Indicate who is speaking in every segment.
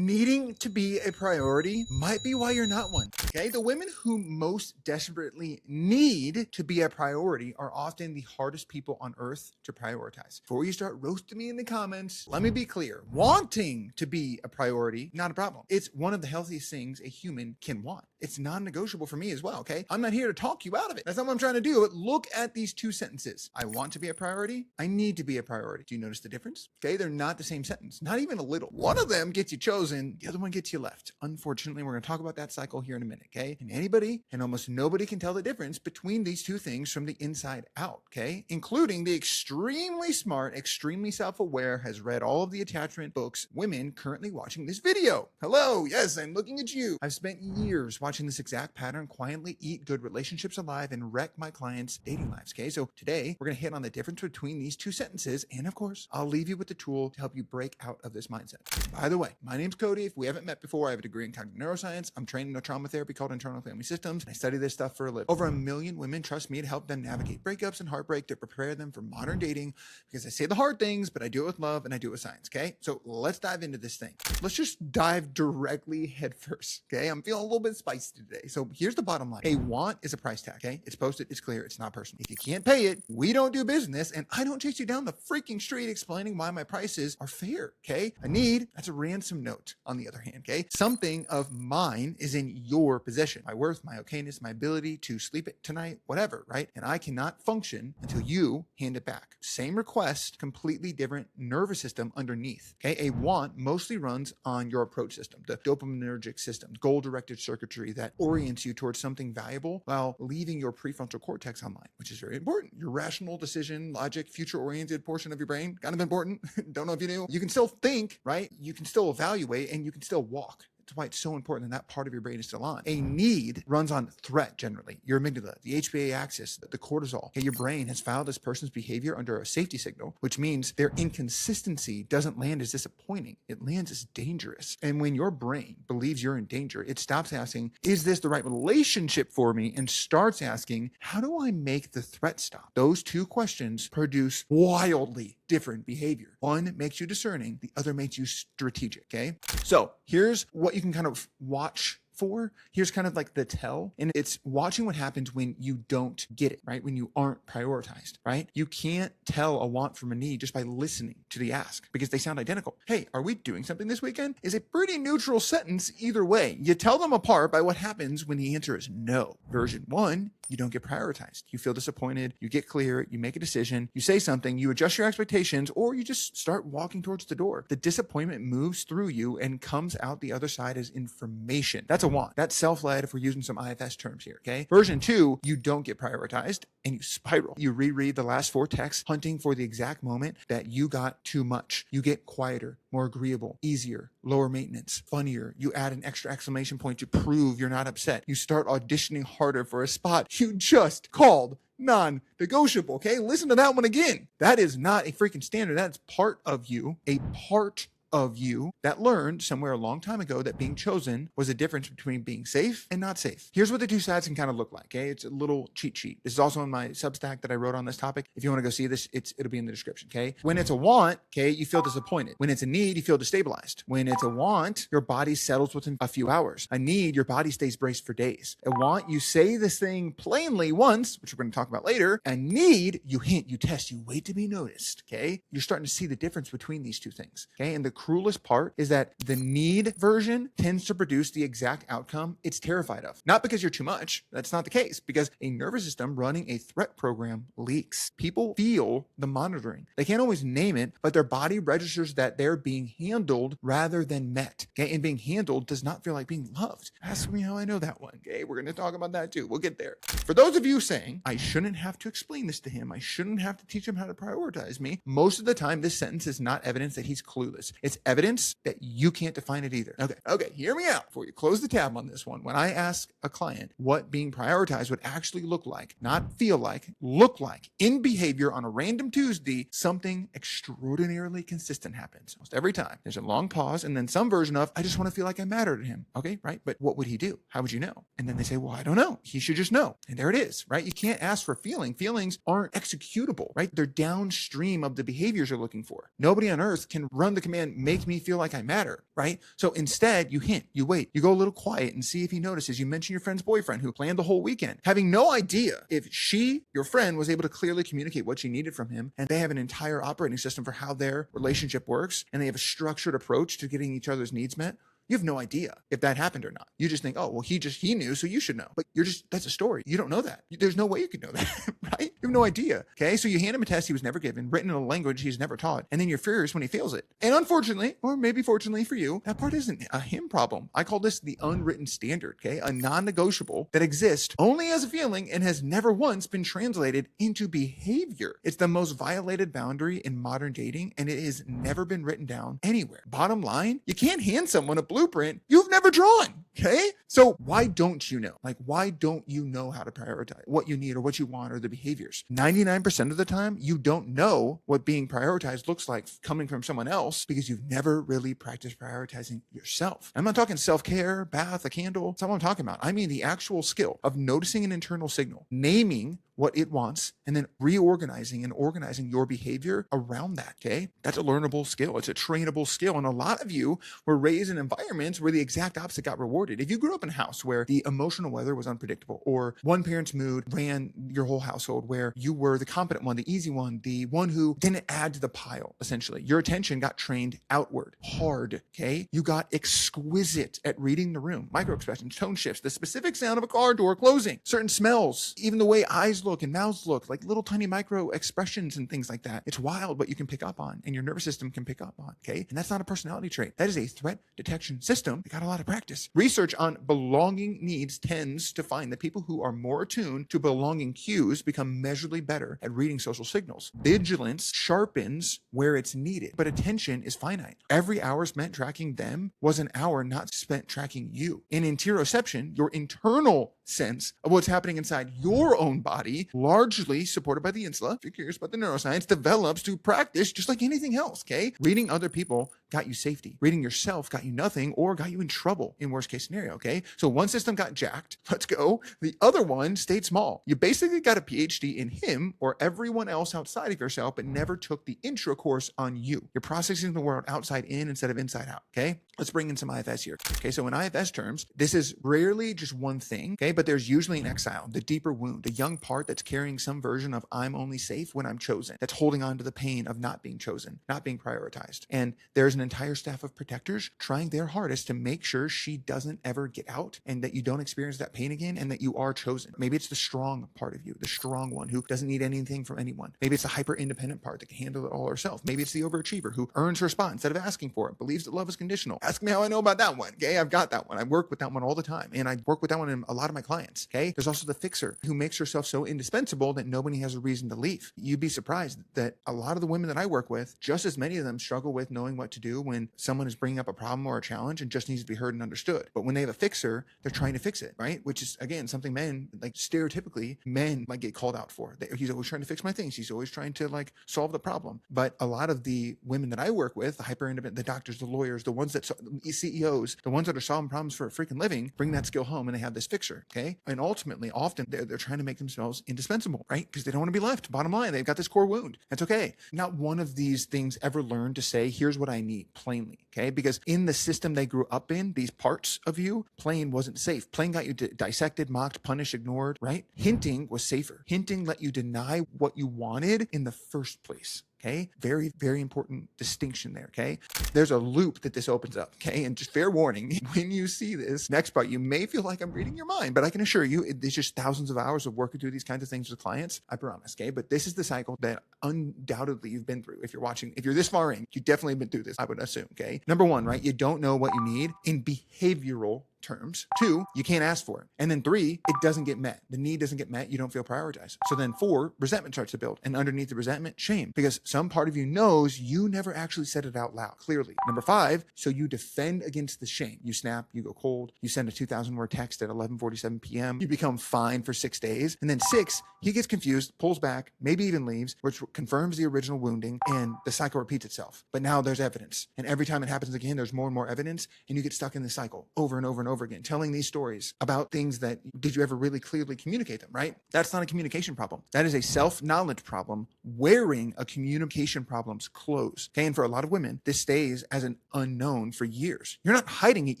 Speaker 1: Needing to be a priority might be why you're not one. Okay, the women who most desperately need to be a priority are often the hardest people on earth to prioritize. Before you start roasting me in the comments, let me be clear. Wanting to be a priority, not a problem. It's one of the healthiest things a human can want. It's non-negotiable for me as well, okay? I'm not here to talk you out of it. That's not what I'm trying to do. Look at these two sentences. I want to be a priority. I need to be a priority. Do you notice the difference? Okay, they're not the same sentence. Not even a little. One of them gets you chosen. The other one gets you left. Unfortunately, we're going to talk about that cycle here in a minute, okay? And anybody and almost nobody can tell the difference between these two things from the inside out, okay? Including the extremely smart, extremely self-aware, has read all of the attachment books, women currently watching this video. Hello, yes, I'm looking at you. I've spent years watching this exact pattern quietly eat good relationships alive and wreck my clients' dating lives, okay? So today, we're going to hit on the difference between these two sentences, and of course, I'll leave you with the tool to help you break out of this mindset. By the way, my name's Cody. If we haven't met before, I have a degree in cognitive neuroscience. I'm trained in a trauma therapy called internal family systems. I study this stuff for a living. Over 1 million women trust me to help them navigate breakups and heartbreak, to prepare them for modern dating, because I say the hard things, but I do it with love and I do it with science, okay? So let's dive into this thing. Let's just dive directly head first, okay? I'm feeling a little bit spicy today. So here's the bottom line. A want is a price tag, okay? It's posted, it's clear, it's not personal. If you can't pay it, we don't do business, and I don't chase you down the freaking street explaining why my prices are fair, okay? A need, that's a ransom note, on the other hand, okay? Something of mine is in your possession. My worth, my okayness, my ability to sleep it tonight, whatever, right? And I cannot function until you hand it back. Same request, completely different nervous system underneath, okay? A want mostly runs on your approach system, the dopaminergic system, goal-directed circuitry that orients you towards something valuable while leaving your prefrontal cortex online, which is very important. Your rational decision, logic, future-oriented portion of your brain, kind of important. Don't know if you knew. You can still think, right? You can still evaluate, and you can still walk. That's why it's so important that that part of your brain is still on. A need runs on threat generally. Your amygdala, the HPA axis, the cortisol. Okay, your brain has filed this person's behavior under a safety signal, which means their inconsistency doesn't land as disappointing. It lands as dangerous. And when your brain believes you're in danger, it stops asking, is this the right relationship for me? And starts asking, how do I make the threat stop? Those two questions produce wildly different behavior. One makes you discerning, the other makes you strategic, okay? So here's what you can kind of watch for. Here's kind of like the tell, and it's watching what happens when you don't get it, right? When you aren't prioritized, right? You can't tell a want from a need just by listening to the ask because they sound identical. Hey, are we doing something this weekend? Is a pretty neutral sentence either way. You tell them apart by what happens when the answer is no. Version 1, you don't get prioritized. You feel disappointed, you get clear, you make a decision, you say something, you adjust your expectations, or you just start walking towards the door. The disappointment moves through you and comes out the other side as information. That's a want. That's self-led if we're using some IFS terms here, okay? Version 2, you don't get prioritized and you spiral. You reread the last 4 texts, hunting for the exact moment that you got too much. You get quieter, more agreeable, easier, lower maintenance, funnier. You add an extra exclamation point to prove you're not upset. You start auditioning harder for a spot you just called non-negotiable, okay? Listen to that one again. That is not a freaking standard. That's part of you, a part of you that learned somewhere a long time ago that being chosen was a difference between being safe and not safe. Here's what the two sides can kind of look like, okay? It's a little cheat sheet. This is also in my Substack that I wrote on this topic. If you want to go see this, it'll be in the description, okay? When it's a want, okay, you feel disappointed. When it's a need, you feel destabilized. When it's a want, your body settles within a few hours. A need, your body stays braced for days. A want, you say this thing plainly once, which we're going to talk about later. A need, you hint, you test, you wait to be noticed, okay? You're starting to see the difference between these two things, okay? And the cruelest part is that the need version tends to produce the exact outcome it's terrified of. Not because you're too much. That's not the case. Because a nervous system running a threat program leaks. People feel the monitoring. They can't always name it, but their body registers that they're being handled rather than met. Okay, and being handled does not feel like being loved. Ask me how I know that one. Okay, we're going to talk about that too. We'll get there. For those of you saying, I shouldn't have to explain this to him, I shouldn't have to teach him how to prioritize me, most of the time this sentence is not evidence that he's clueless. It's evidence that you can't define it either. Okay, hear me out before you close the tab on this one. When I ask a client what being prioritized would actually look like, not feel like, look like, in behavior on a random Tuesday, something extraordinarily consistent happens. Almost every time. There's a long pause and then some version of, I just want to feel like I matter to him. Okay, right? But what would he do? How would you know? And then they say, well, I don't know. He should just know. And there it is, right? You can't ask for feeling. Feelings aren't executable, right? They're downstream of the behaviors you're looking for. Nobody on earth can run the command, make me feel like I matter, right? So instead, you hint, you wait, you go a little quiet and see if he notices. You mention your friend's boyfriend who planned the whole weekend, having no idea if she, your friend, was able to clearly communicate what she needed from him, and they have an entire operating system for how their relationship works, and they have a structured approach to getting each other's needs met. You have no idea if that happened or not. You just think, oh, well, he knew, so you should know. But that's a story. You don't know that. There's no way you could know that, right? You have no idea. Okay. So you hand him a test he was never given, written in a language he's never taught. And then you're furious when he fails it. And unfortunately, or maybe fortunately for you, that part isn't a him problem. I call this the unwritten standard. Okay. A non-negotiable that exists only as a feeling and has never once been translated into behavior. It's the most violated boundary in modern dating, and it has never been written down anywhere. Bottom line, you can't hand someone a blueprint you've never drawn. Okay. So why don't you know? Like, why don't you know how to prioritize what you need or what you want or the behaviors? 99% of the time, you don't know what being prioritized looks like coming from someone else because you've never really practiced prioritizing yourself. I'm not talking self-care, bath, a candle. That's not what I'm talking about. I mean the actual skill of noticing an internal signal, naming what it wants, and then reorganizing and organizing your behavior around that, okay? That's a learnable skill. It's a trainable skill. And a lot of you were raised in environments where the exact opposite got rewarded. If you grew up in a house where the emotional weather was unpredictable, or one parent's mood ran your whole household, where you were the competent one, the easy one, the one who didn't add to the pile, essentially, your attention got trained outward, hard, okay? You got exquisite at reading the room, micro expressions, tone shifts, the specific sound of a car door closing, certain smells, even the way eyes look and mouths look, like little tiny micro expressions and things like that. It's wild what you can pick up on and your nervous system can pick up on, okay? And that's not a personality trait. That is a threat detection system that got a lot of practice. Research on belonging needs tends to find that people who are more attuned to belonging cues become measurably better at reading social signals. Vigilance sharpens where it's needed, but attention is finite. Every hour spent tracking them was an hour not spent tracking you. In interoception, your internal sense of what's happening inside your own body, largely supported by the insula, if you're curious about the neuroscience, develops through practice just like anything else, okay? Reading other people got you safety. Reading yourself got you nothing or got you in trouble in worst case scenario, okay? So one system got jacked, let's go. The other one stayed small. You basically got a PhD in him or everyone else outside of yourself, but never took the intro course on you. You're processing the world outside in instead of inside out, okay? Let's bring in some IFS here. Okay, so in IFS terms, this is rarely just one thing, okay? But there's usually an exile, the deeper wound, the young part that's carrying some version of I'm only safe when I'm chosen, that's holding on to the pain of not being chosen, not being prioritized. And there's an entire staff of protectors trying their hardest to make sure she doesn't ever get out and that you don't experience that pain again and that you are chosen. Maybe it's the strong part of you, the strong one who doesn't need anything from anyone. Maybe it's the hyper independent part that can handle it all herself. Maybe it's the overachiever who earns her spot instead of asking for it, believes that love is conditional. Ask me how I know about that one. Okay, I've got that one. I work with that one all the time, and I work with that one in a lot of my clients. Okay, there's also the fixer who makes herself so indispensable that nobody has a reason to leave. You'd be surprised that a lot of the women that I work with, just as many of them struggle with knowing what to do when someone is bringing up a problem or a challenge and just needs to be heard and understood. But when they have a fixer, they're trying to fix it, right? Which is, again, something men, like stereotypically, men might get called out for. He's always trying to fix my things. He's always trying to like solve the problem. But a lot of the women that I work with, the hyper independent, the doctors, the lawyers, the ones that CEOs, the ones that are solving problems for a freaking living, bring that skill home and they have this fixer, okay? And ultimately, often they're trying to make themselves indispensable, right? Because they don't want to be left. Bottom line, they've got this core wound. That's okay. Not one of these things ever learned to say, here's what I need, plainly, okay? Because in the system they grew up in, these parts of you, plain wasn't safe. Plain got you dissected, mocked, punished, ignored, right? Hinting was safer. Hinting let you deny what you wanted in the first place. Okay, very, very important distinction there. Okay, there's a loop that this opens up. Okay, and just fair warning, when you see this next part, you may feel like I'm reading your mind, but I can assure you, it's just thousands of hours of working through these kinds of things with clients. I promise. Okay, but this is the cycle that undoubtedly you've been through. If you're watching, if you're this far in, you definitely been through this, I would assume. Okay, number one, right? You don't know what you need in behavioral terms. 2, you can't ask for it. And then 3, it doesn't get met. The need doesn't get met. You don't feel prioritized. So then 4, resentment starts to build. And underneath the resentment, shame. Because some part of you knows you never actually said it out loud, clearly. Number 5, so you defend against the shame. You snap, you go cold, you send a 2,000 word text at 11:47 p.m. You become fine for 6 days. And then 6, he gets confused, pulls back, maybe even leaves, which confirms the original wounding, and the cycle repeats itself. But now there's evidence. And every time it happens again, there's more and more evidence, and you get stuck in the cycle over and over and and over again, telling these stories about things that, did you ever really clearly communicate them, right? That's not a communication problem. That is a self-knowledge problem wearing a communication problem's clothes. Okay, and for a lot of women, this stays as an unknown for years. You're not hiding it.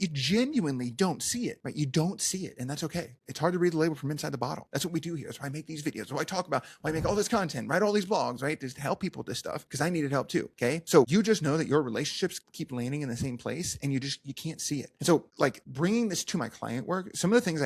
Speaker 1: You genuinely don't see it, right? You don't see it, and that's okay. It's hard to read the label from inside the bottle. That's what we do here. That's why I make these videos. That's why I talk about, why I make all this content, write all these blogs, right? Just to help people with this stuff, because I needed help too, okay? So you just know that your relationships keep landing in the same place, and you can't see it. And so, like, bringing this to my client work, some of the things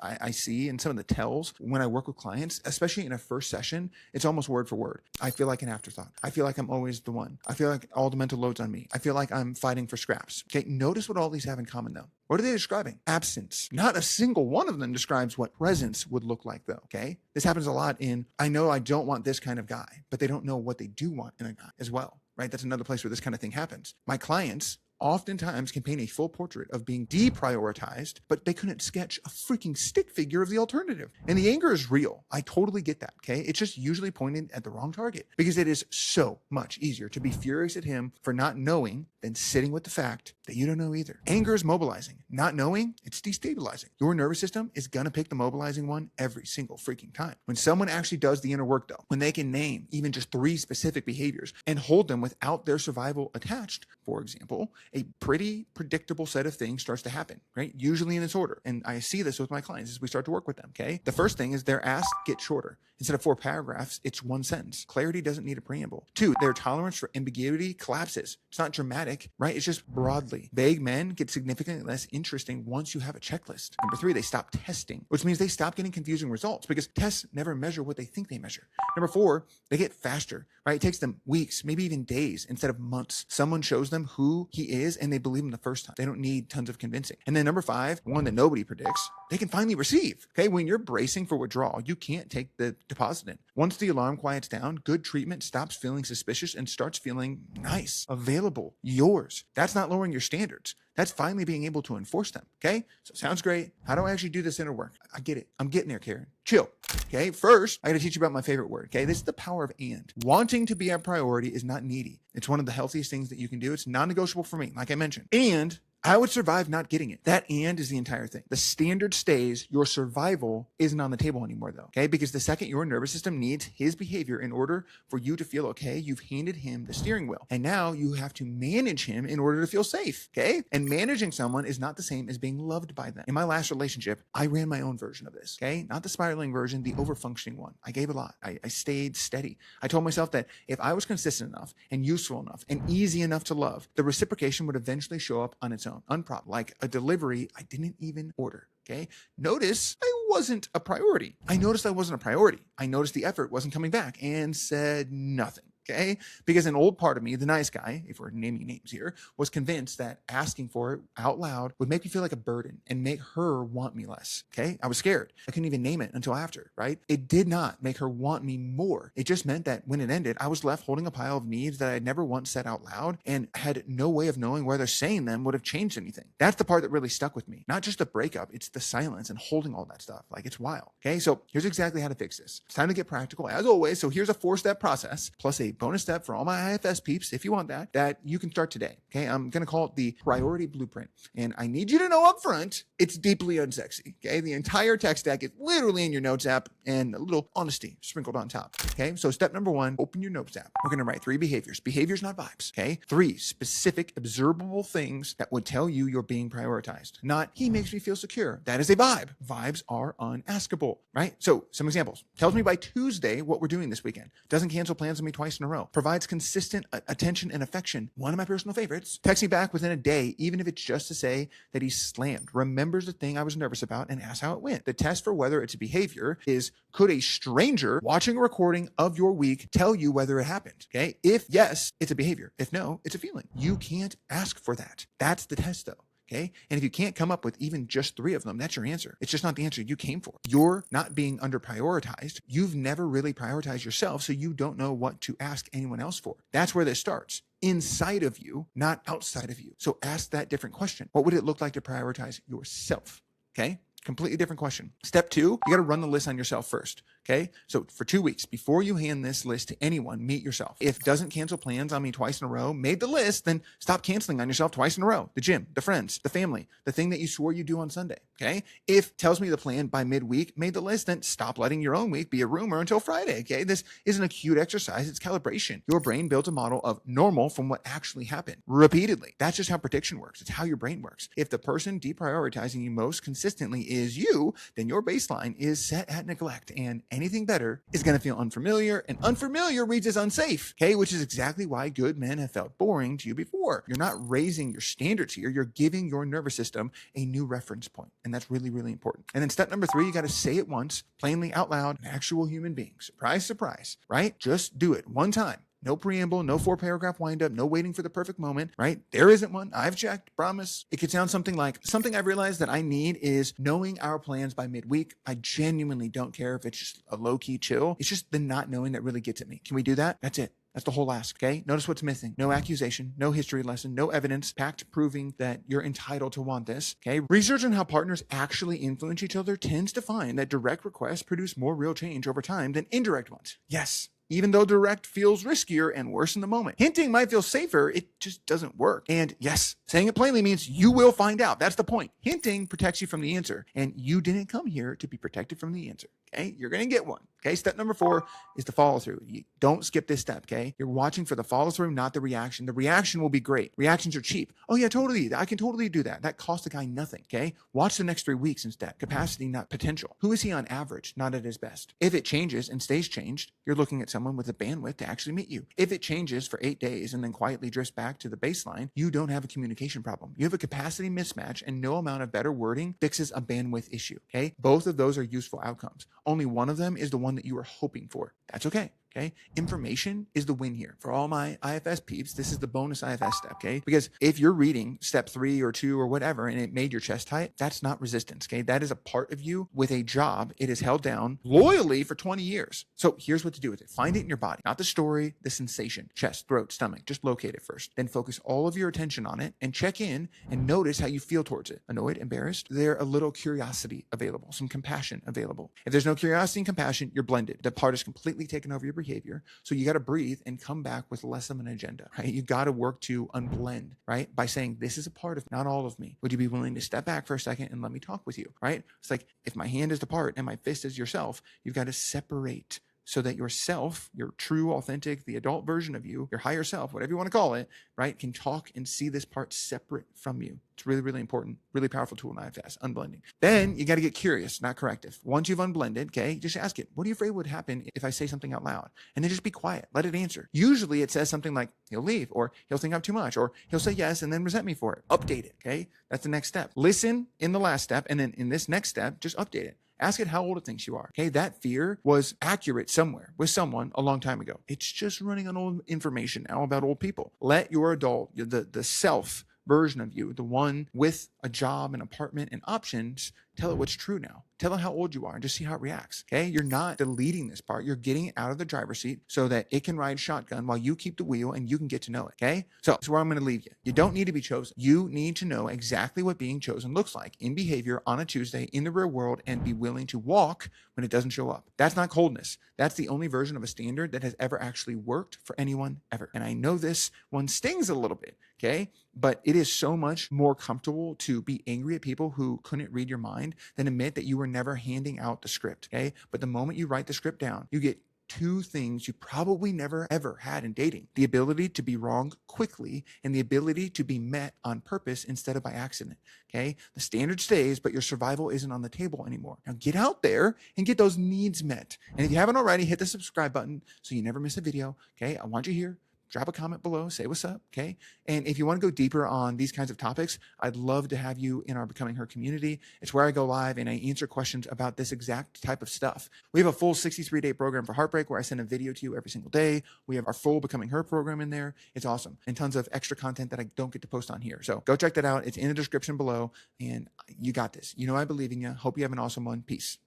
Speaker 1: I see, and some of the tells when I work with clients, especially in a first session, it's almost word for word. I feel like an afterthought. I feel like I'm always the one. I feel like all the mental load's on me. I feel like I'm fighting for scraps. Okay, notice what all these have in common though. What are they describing? Absence. Not a single one of them describes what presence would look like though, okay? This happens a lot in, I know I don't want this kind of guy, but they don't know what they do want in a guy as well, right? That's another place where this kind of thing happens. My clients oftentimes can paint a full portrait of being deprioritized, but they couldn't sketch a freaking stick figure of the alternative. And the anger is real. I totally get that, okay? It's just usually pointed at the wrong target, because it is so much easier to be furious at him for not knowing than sitting with the fact that you don't know either. Anger is mobilizing. Not knowing, it's destabilizing. Your nervous system is gonna pick the mobilizing one every single freaking time. When someone actually does the inner work though, when they can name even just 3 specific behaviors and hold them without their survival attached, for example, a pretty predictable set of things starts to happen, right? Usually in this order. And I see this with my clients as we start to work with them, okay? The first thing is their ask gets shorter. Instead of 4 paragraphs, it's 1 sentence. Clarity doesn't need a preamble. 2, their tolerance for ambiguity collapses. It's not dramatic, right? It's just broadly. Vague men get significantly less interesting once you have a checklist. Number 3, they stop testing, which means they stop getting confusing results because tests never measure what they think they measure. Number 4, they get faster, right? It takes them weeks, maybe even days instead of months. Someone shows them who he is and they believe him the first time. They don't need tons of convincing. And then number 5, one that nobody predicts, they can finally receive. Okay, when you're bracing for withdrawal, you can't take the deposit in. Once the alarm quiets down, good treatment stops feeling suspicious and starts feeling nice, available, yours. That's not lowering your standards. That's finally being able to enforce them. Okay, so sounds great. How do I actually do this inner work? I get it. I'm getting there, Karen. Chill. Okay, first, I got to teach you about my favorite word. Okay, this is the power of and. Wanting to be a priority is not needy. It's one of the healthiest things that you can do. It's non-negotiable for me, like I mentioned. And I would survive not getting it. That and is the entire thing. The standard stays. Your survival isn't on the table anymore though, okay? Because the second your nervous system needs his behavior in order for you to feel okay, you've handed him the steering wheel. And now you have to manage him in order to feel safe, okay? And managing someone is not the same as being loved by them. In my last relationship, I ran my own version of this, okay? Not the spiraling version, the over-functioning one. I gave a lot. I stayed steady. I told myself that if I was consistent enough and useful enough and easy enough to love, the reciprocation would eventually show up on its own. Unprompted, like a delivery I didn't even order. Okay. Notice I wasn't a priority. I noticed I wasn't a priority. I noticed the effort wasn't coming back and said nothing. Okay. Because an old part of me, the nice guy, if we're naming names here, was convinced that asking for it out loud would make me feel like a burden and make her want me less. Okay. I was scared. I couldn't even name it until after, right? It did not make her want me more. It just meant that when it ended, I was left holding a pile of needs that I had never once said out loud and had no way of knowing whether saying them would have changed anything. That's the part that really stuck with me. Not just the breakup, it's the silence and holding all that stuff. Like, it's wild. Okay. So here's exactly how to fix this. It's time to get practical as always. So here's a 4-step process plus a bonus step for all my IFS peeps, if you want that you can start today. Okay. I'm going to call it the priority blueprint. And I need you to know up front, it's deeply unsexy. Okay. The entire tech stack is literally in your notes app and a little honesty sprinkled on top. Okay. So step number 1, open your notes app. We're going to write 3 behaviors. Behaviors, not vibes. Okay. 3 specific observable things that would tell you you're being prioritized. Not, he makes me feel secure. That is a vibe. Vibes are unaskable, right? So some examples. Tells me by Tuesday what we're doing this weekend. Doesn't cancel plans on me twice in a row. Provides consistent attention and affection. One of my personal favorites. Texts me back within a day, even if it's just to say that he's slammed. Remembers the thing I was nervous about and asks how it went. The test for whether it's a behavior is, could a stranger watching a recording of your week tell you whether it happened? Okay. If yes, it's a behavior. If no, it's a feeling. You can't ask for that. That's the test though. Okay. And if you can't come up with even just 3 of them, that's your answer. It's just not the answer you came for. You're not being under prioritized. You've never really prioritized yourself, so you don't know what to ask anyone else for. That's where this starts. Inside of you, not outside of you. So ask that different question. What would it look like to prioritize yourself? Okay. Completely different question. Step 2, you got to run the list on yourself first. Okay. So for 2 weeks, before you hand this list to anyone, meet yourself. If doesn't cancel plans on me twice in a row, made the list, then stop canceling on yourself twice in a row. The gym, the friends, the family, the thing that you swore you do on Sunday. Okay. If tells me the plan by midweek, made the list, then stop letting your own week be a rumor until Friday. Okay. This isn't a cute exercise. It's calibration. Your brain builds a model of normal from what actually happened repeatedly. That's just how prediction works. It's how your brain works. If the person deprioritizing you most consistently is you, then your baseline is set at neglect, and anything better is going to feel unfamiliar, and unfamiliar reads as unsafe, okay, which is exactly why good men have felt boring to you before. You're not raising your standards here. You're giving your nervous system a new reference point, and that's really, really important. And then step number 3, you got to say it once, plainly out loud, an actual human being. Surprise, surprise, right? Just do it one time. No preamble, no 4-paragraph windup, no waiting for the perfect moment, right? There isn't one. I've checked, promise. It could sound something like, something I've realized that I need is knowing our plans by midweek. I genuinely don't care if it's just a low-key chill. It's just the not knowing that really gets at me. Can we do that? That's it. That's the whole ask, okay? Notice what's missing. No accusation, no history lesson, no evidence packed proving that you're entitled to want this, okay? Research on how partners actually influence each other tends to find that direct requests produce more real change over time than indirect ones. Yes. Even though direct feels riskier and worse in the moment. Hinting might feel safer, it just doesn't work. And yes, saying it plainly means you will find out. That's the point. Hinting protects you from the answer, and you didn't come here to be protected from the answer. Okay, you're going to get one. Okay, step number 4 is the follow through. You don't skip this step. Okay, you're watching for the follow through, not the reaction. The reaction will be great. Reactions are cheap. Oh yeah, totally. I can totally do that. That cost the guy nothing. Okay, watch the next 3 weeks instead. Capacity, not potential. Who is he on average, not at his best? If it changes and stays changed, you're looking at someone with the bandwidth to actually meet you. If it changes for 8 days and then quietly drifts back to the baseline, you don't have a communication problem. You have a capacity mismatch, and no amount of better wording fixes a bandwidth issue. Okay, both of those are useful outcomes. Only one of them is the one that you were hoping for. That's okay. Okay. Information is the win here. For all my IFS peeps, this is the bonus IFS step. Okay. Because if you're reading step 3 or 2 or whatever, and it made your chest tight, that's not resistance. Okay. That is a part of you with a job it has held down loyally for 20 years. So here's what to do with it. Find it in your body, not the story, the sensation, chest, throat, stomach. Just locate it first. Then focus all of your attention on it and check in and notice how you feel towards it. Annoyed, embarrassed, there's a little curiosity available, some compassion available. If there's no curiosity and compassion, you're blended. The part is completely taken over your behavior. So you got to breathe and come back with less of an agenda, right? You got to work to unblend, right? By saying, this is a part of not all of me. Would you be willing to step back for a second and let me talk with you, right? It's like, if my hand is the part and my fist is yourself, you've got to separate so that yourself, your true, authentic, the adult version of you, your higher self, whatever you want to call it, right, can talk and see this part separate from you. It's really, really important, really powerful tool in IFS, unblending. Then you got to get curious, not corrective. Once you've unblended, okay, just ask it, what are you afraid would happen if I say something out loud? And then just be quiet, let it answer. Usually it says something like, he'll leave, or he'll think I'm too much, or he'll say yes and then resent me for it. Update it, okay? That's the next step. Listen in the last step, and then in this next step, just update it. Ask it how old it thinks you are. Okay, that fear was accurate somewhere with someone a long time ago. It's just running on old information now about old people. Let your adult, the self version of you, the one with a job, an apartment, and options, tell it what's true now. Tell it how old you are and just see how it reacts. Okay, you're not deleting this part. You're getting it out of the driver's seat so that it can ride shotgun while you keep the wheel and you can get to know it. Okay, so that's where I'm going to leave you. You don't need to be chosen. You need to know exactly what being chosen looks like in behavior on a Tuesday in the real world, and be willing to walk when it doesn't show up. That's not coldness. That's the only version of a standard that has ever actually worked for anyone ever. And I know this one stings a little bit, okay? But it is so much more comfortable to be angry at people who couldn't read your mind than admit that you were never handing out the script, okay? But the moment you write the script down, you get 2 things you probably never ever had in dating: the ability to be wrong quickly and the ability to be met on purpose instead of by accident. Okay, the standard stays, but your survival isn't on the table anymore. Now get out there and get those needs met. And if you haven't already, hit the subscribe button so you never miss a video. Okay, I want you here. Drop a comment below, say what's up, okay? And if you want to go deeper on these kinds of topics, I'd love to have you in our Becoming Her community. It's where I go live and I answer questions about this exact type of stuff. We have a full 63-day program for Heartbreak where I send a video to you every single day. We have our full Becoming Her program in there. It's awesome. And tons of extra content that I don't get to post on here. So go check that out. It's in the description below, and you got this. You know I believe in you. Hope you have an awesome one. Peace.